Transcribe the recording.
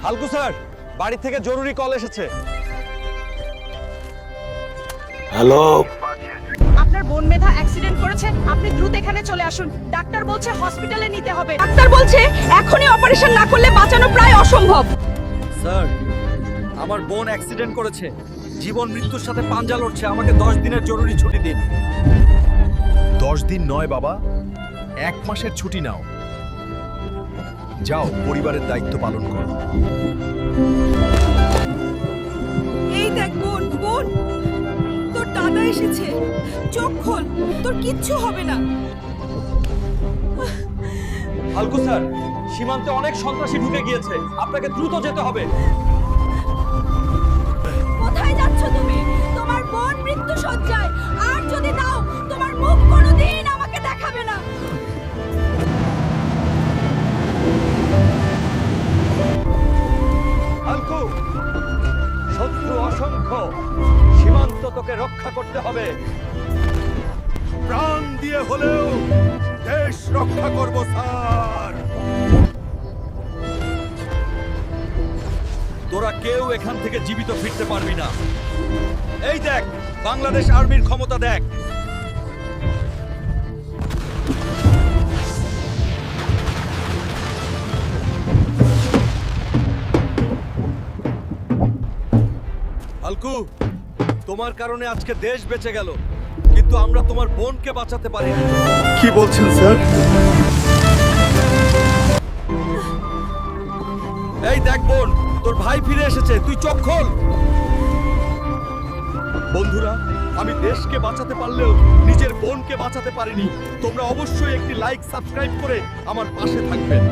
হালকু sir, বাড়ি থেকে জরুরি কল এসেছে। হ্যালো, আপনার বোন মেধা অ্যাক্সিডেন্ট করেছে, আপনি দ্রুত এখানে চলে আসুন। ডাক্তার বলছে হসপিটালে নিতে হবে। ডাক্তার বলছে এখনই অপারেশন না করলে বাঁচানো প্রায় অসম্ভব। স্যার, আমার বোন অ্যাক্সিডেন্ট করেছে, জীবন মৃত্যুর সাথে পাঞ্জা লড়ছে। আমাকে 10 দিনের জরুরি ছুটি দিন। 10 দিন নয় বাবা, 1 মাসের ছুটি নাও। যাও, পরিবারের দায়িত্ব পালন করো। এই দেখ বোন, বোন তোর দাদা এসেছে। চোখ খোল, তোর কিচ্ছু হবে না। হালকু স্যার, সীমান্তে অনেক সন্ত্রাসী ঢুকে গিয়েছে, আপনাকে দ্রুত যেতে হবে। কোথায় যাচ্ছ তুমি? তোমার বোন মৃত্যু সজ্জায়, আর যদি দাও তোমার মুখ কোনোদিন আমাকে দেখাবে না। হালকু, শত্রু অসংখ্য, সীমান্ত তোকে রক্ষা করতে হবে। প্রাণ দিয়ে হলেও দেশ রক্ষা করব স্যার। তোরা কেউ এখান থেকে জীবিত ফিরতে পারবি না। এই দেখ, বাংলাদেশ আর্মির ক্ষমতা দেখ। হালকু, তোমার কারণে আজকে দেশ বেঁচে গেল, কিন্তু আমরা তোমার বোনকে বাঁচাতে পারিনি। কি বলছেন স্যার? এই দেখ বোন, তোর ভাই ফিরে এসেছে, তুই চোখ খোল। বন্ধুরা, আমি দেশকে বাঁচাতে পারলেও নিজের বোনকে বাঁচাতে পারিনি। তোমরা অবশ্যই একটি লাইক, সাবস্ক্রাইব করে আমার পাশে থাকবেন।